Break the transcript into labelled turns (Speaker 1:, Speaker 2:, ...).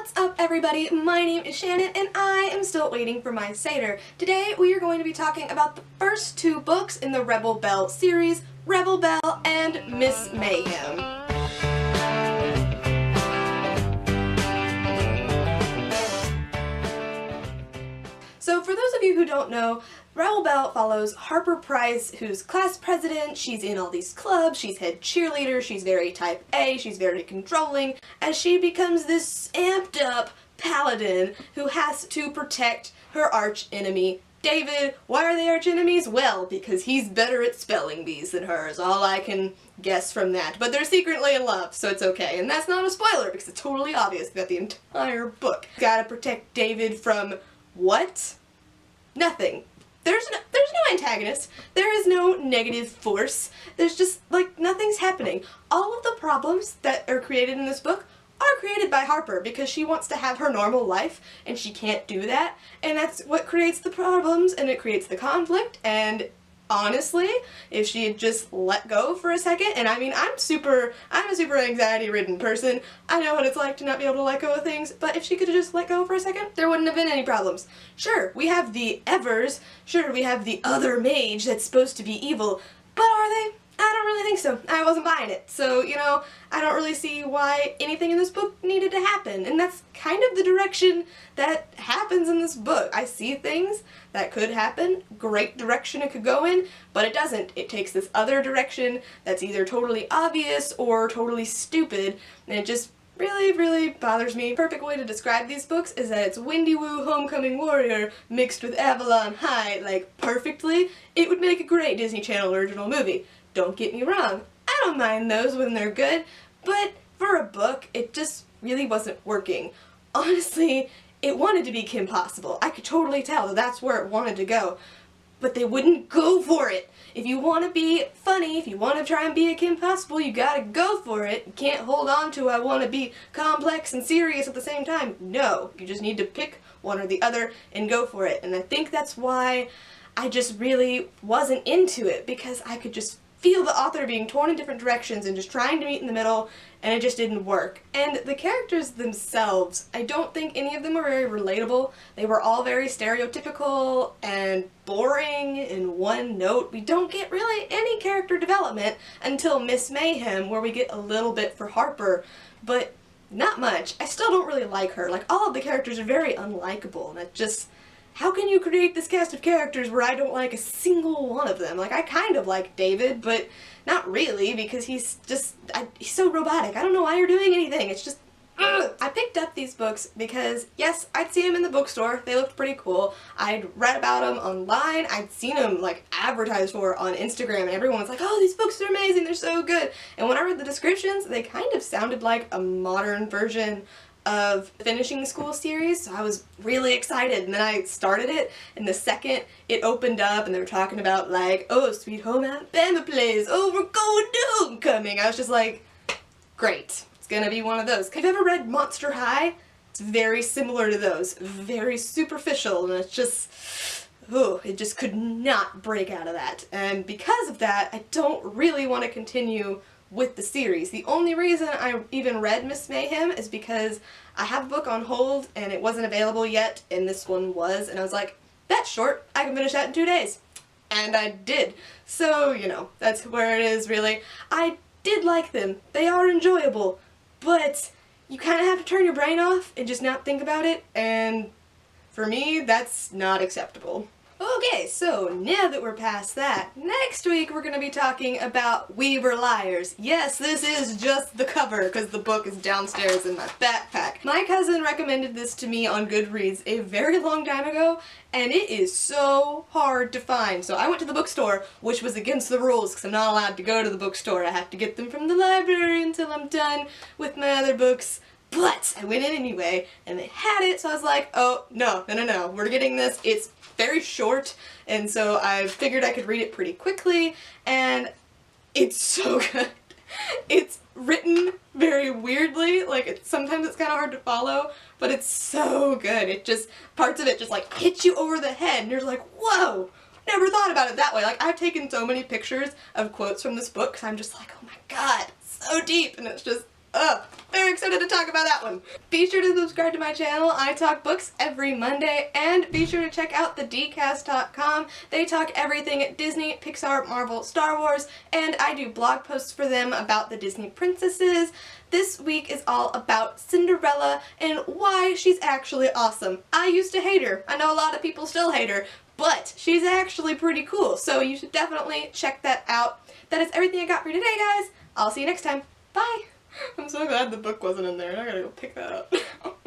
Speaker 1: What's up, everybody? My name is Shannon and I am still waiting for my Seder. Today we are going to be talking about the first two books in the Rebel Belle series, Rebel Belle and Miss Mayhem. So for those of you who don't know, Rebel Belle follows Harper Price, who's class president. She's in all these clubs, she's head cheerleader, she's very type A, she's very controlling, as she becomes this amped up Paladin who has to protect her arch enemy, David. Why are they arch enemies? Well, because he's better at spelling bees than her is all I can guess from that. But they're secretly in love, so it's okay. And that's not a spoiler because it's totally obvious throughout the entire book. Gotta protect David from what? Nothing. There's no antagonist. There is no negative force. There's just, like, nothing's happening. All of the problems that are created in this book are created by Harper because she wants to have her normal life and she can't do that. And that's what creates the problems and it creates the conflict. And honestly, if she had just let go for a second, and I mean, I'm a super anxiety-ridden person. I know what it's like to not be able to let go of things, but if she could have just let go for a second, there wouldn't have been any problems. Sure, we have the Evers, sure, we have the other mage that's supposed to be evil, but are they? I don't really think so. I wasn't buying it. So, you know, I don't really see why anything in this book needed to happen. And that's kind of the direction that happens in this book. I see things that could happen, great direction it could go in, but it doesn't. It takes this other direction that's either totally obvious or totally stupid, and it just really bothers me. Perfect way to describe these books is that it's Windy Woo Homecoming Warrior mixed with Avalon High, like, perfectly. It would make a great Disney Channel original movie. Don't get me wrong, I don't mind those when they're good, but for a book, it just really wasn't working. Honestly, it wanted to be Kim Possible. I could totally tell that that's where it wanted to go, but they wouldn't go for it. If you want to be funny, if you want to try and be a Kim Possible, you gotta go for it. You can't hold on to I want to be complex and serious at the same time. No, you just need to pick one or the other and go for it. And I think that's why I just really wasn't into it, because I could just feel the author being torn in different directions and just trying to meet in the middle, and it just didn't work. And the characters themselves, I don't think any of them were very relatable. They were all very stereotypical and boring in one note. We don't get really any character development until Miss Mayhem, where we get a little bit for Harper, but not much. I still don't really like her. Like, all of the characters are very unlikable, and it just, how can you create this cast of characters where I don't like a single one of them? Like, I kind of like David, but not really, because he's just, he's so robotic. I don't know why you're doing anything. It's just, ugh. I picked up these books because, yes, I'd seen them in the bookstore. They looked pretty cool. I'd read about them online. I'd seen them, like, advertised for on Instagram, and everyone was like, oh, these books are amazing. They're so good. And when I read the descriptions, they kind of sounded like a modern version of Finishing School series, so I was really excited, and then I started it, and the second it opened up and they were talking about, like, oh, Sweet Home Alabama plays, oh, we're going to homecoming, I was just like, great, it's gonna be one of those. Have you ever read Monster High? It's very similar to those, very superficial, and it's just, oh, it just could not break out of that, and because of that, I don't really want to continue with the series. The only reason I even read Miss Mayhem is because I have a book on hold and it wasn't available yet, and this one was, and I was like, that's short, I can finish that in 2 days. And I did. So, you know, that's where it is, really. I did like them. They are enjoyable, but you kind of have to turn your brain off and just not think about it, and for me, that's not acceptable. Okay, so now that we're past that, next week we're going to be talking about We Were Liars. Yes, this is just the cover because the book is downstairs in my backpack. My cousin recommended this to me on Goodreads a very long time ago, and it is so hard to find. So I went to the bookstore, which was against the rules because I'm not allowed to go to the bookstore. I have to get them from the library until I'm done with my other books. But I went in anyway, and they had it, so I was like, oh, no, we're getting this. It's very short, and so I figured I could read it pretty quickly, and it's so good. It's written very weirdly, like, sometimes it's kind of hard to follow, but it's so good. It just, parts of it just, like, hit you over the head, and you're like, whoa! Never thought about it that way. Like, I've taken so many pictures of quotes from this book, because I'm just like, oh my god, so deep, and it's just, Very excited to talk about that one. Be sure to subscribe to my channel. I talk books every Monday, and be sure to check out thedcast.com. They talk everything Disney, Pixar, Marvel, Star Wars, and I do blog posts for them about the Disney princesses. This week is all about Cinderella and why she's actually awesome. I used to hate her. I know a lot of people still hate her, but she's actually pretty cool, so you should definitely check that out. That is everything I got for today, guys. I'll see you next time. Bye! I'm so glad the book wasn't in there. I gotta go pick that up.